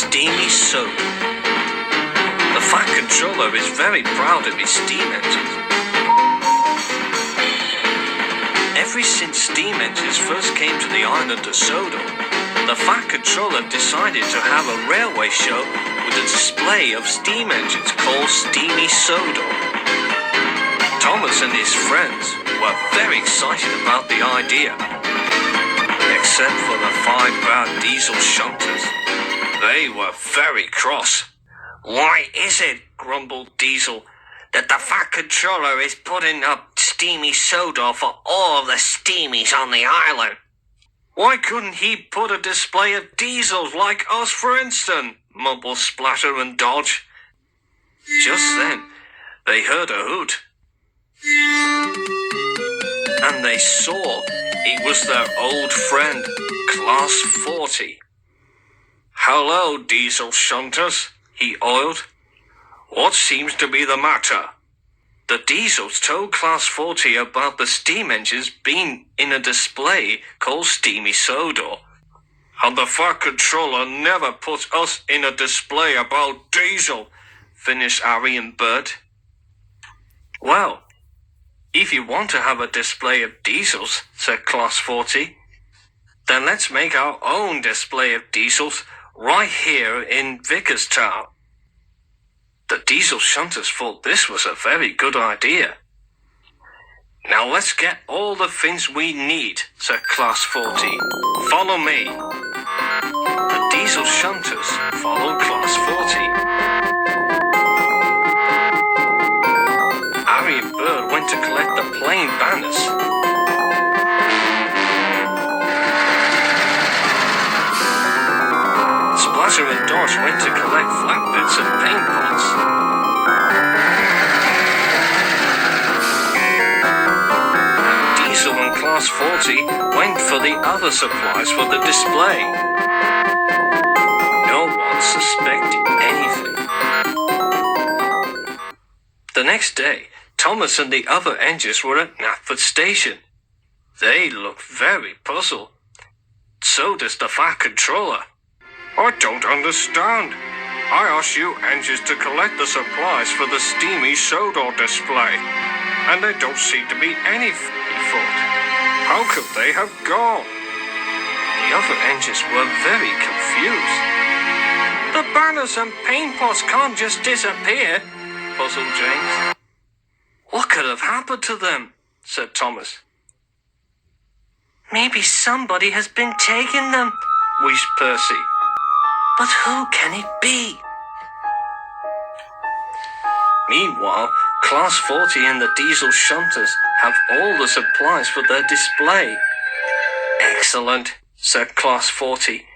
Steamy Sodor. The Fat Controller is very proud of his steam engines. Ever since steam engines first came to the island of Sodor, the Fat Controller decided to have a railway show with a display of steam engines called Steamy Sodor. Thomas and his friends were very excited about the idea, except for the 5 bad diesel shunters. They were very cross. "Why is it," grumbled Diesel, "that the Fat Controller is putting up Steamy Sodor for all the steamies on the island? Why couldn't he put a display of diesels like us, for instance?" mumbled Splatter and Dodge. Just then, they heard a hoot. And they saw it was their old friend, Class 40. "Hello, diesel shunters," he oiled. "What seems to be the matter?" The diesels told Class 40 about the steam engines being in a display called Steamy Sodor. "And the Fat Controller never put us in a display about diesel," finished Harry and Bert. "Well, if you want to have a display of diesels," said Class 40, "then let's make our own display of diesels right here in Vickerstown." The diesel shunters thought this was a very good idea. "Now let's get all the things we need," said Class 40. "Follow me." The diesel shunters followed Class 40. Harry and Bert went to collect the plain banners. Splatter and Dodge went to collect flat bits and paint pots. Diesel and Class 40 went for the other supplies for the display. No one suspected anything. The next day, Thomas and the other engines were at Knapford Station. They looked very puzzled. So does the Fat Controller. "I don't understand. I asked you engines to collect the supplies for the Steamy Sodor display, and there don't seem to be any," he thought. "How could they have gone?" The other engines were very confused. "The banners and paint pots can't just disappear," puzzled James. "What could have happened to them?" said Thomas. "Maybe somebody has been taking them," wheezed Percy. "But who can it be?" Meanwhile, Class 40 and the diesel shunters have all the supplies for their display. "Excellent," said Class 40.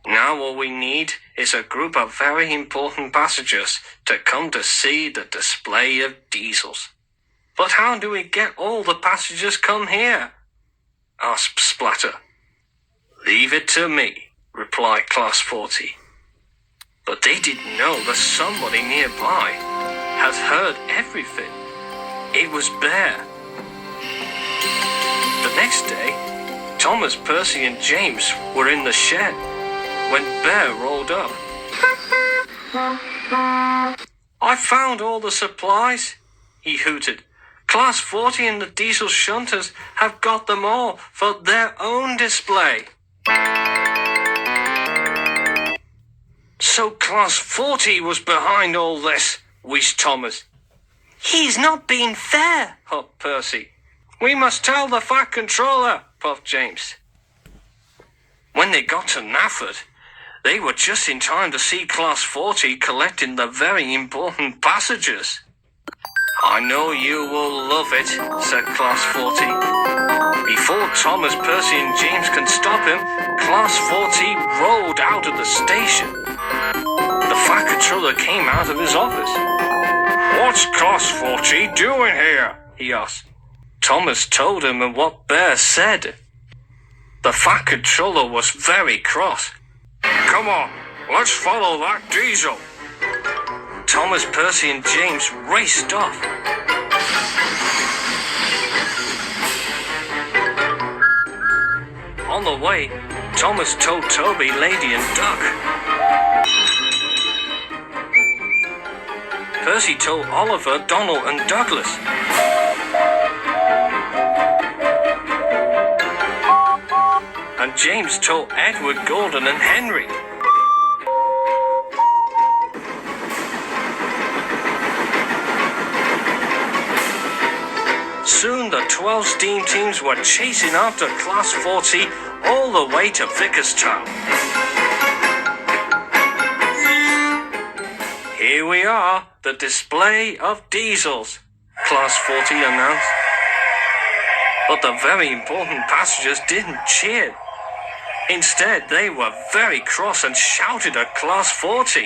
"Now all we need is a group of very important passengers to come to see the display of diesels." "But how do we get all the passengers come here?" asked Splatter. "Leave it to me," replied Class 40. But they didn't know that somebody nearby had heard everything. It was Bear. The next day, Thomas, Percy and James were in the shed when Bear rolled up. "I found all the supplies," he hooted. "Class 40 and the diesel shunters have got them all for their own display." "So Class 40 was behind all this," wheezed Thomas. "He's not being fair," huffed Percy. "We must tell the Fat Controller," puffed James. When they got to Knapford, they were just in time to see Class 40 collecting the very important passengers. "I know you will love it," said Class 40. Before Thomas, Percy and James can stop him, Class 40 rolled out of the station. The Fat Controller came out of his office. "What's Class 40 doing here?" he asked. Thomas told him what Bear said. The Fat Controller was very cross. "Come on, let's follow that diesel." Thomas, Percy and James raced off. On the way, Thomas told Toby, Lady and Duck. Percy told Oliver, Donald and Douglas. And James told Edward, Gordon and Henry. Soon the 12 steam teams were chasing after Class 40 all the way to Vicarstown. Here we are, the display of diesels, Class 40 announced. But the very important passengers didn't cheer. Instead, they were very cross and shouted at Class 40.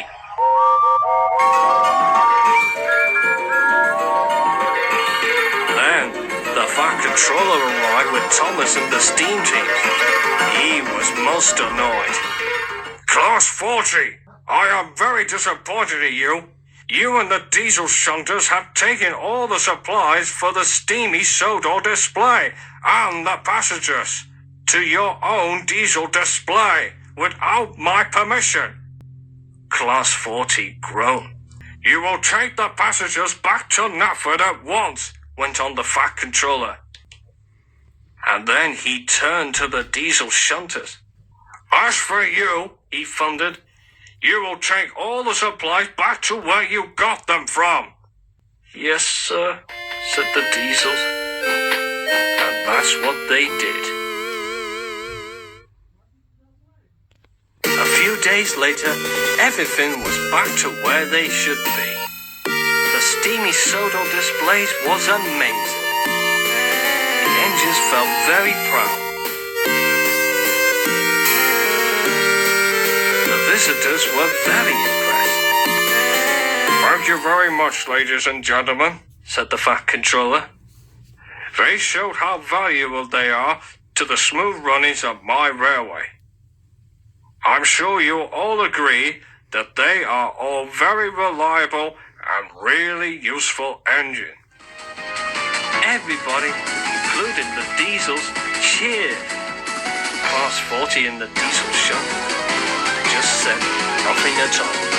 Then, the fat controller arrived with Thomas and the steam teams. He was most annoyed. Class 40, I am very disappointed in you. You and the diesel shunters have taken all the supplies for the steamy Sodor display and the passengers to your own diesel display without my permission. Class 40 groaned. You will take the passengers back to Knapford at once, went on the fat controller. And then he turned to the diesel shunters. As for you, he thundered, you will take all the supplies back to where you got them from. Yes, sir, said the diesels. And that's what they did. A few days later, everything was back to where they should be. The steamy Sodor displays was amazing. The engines felt very proud. The visitors were very impressed. Thank you very much, ladies and gentlemen, said the fat controller. They showed how valuable they are to the smooth runnings of my railway. I'm sure you'll all agree that they are all very reliable and really useful engines. Everybody, including the diesels, cheered. Class 40 in the diesel shop just said nothing at all.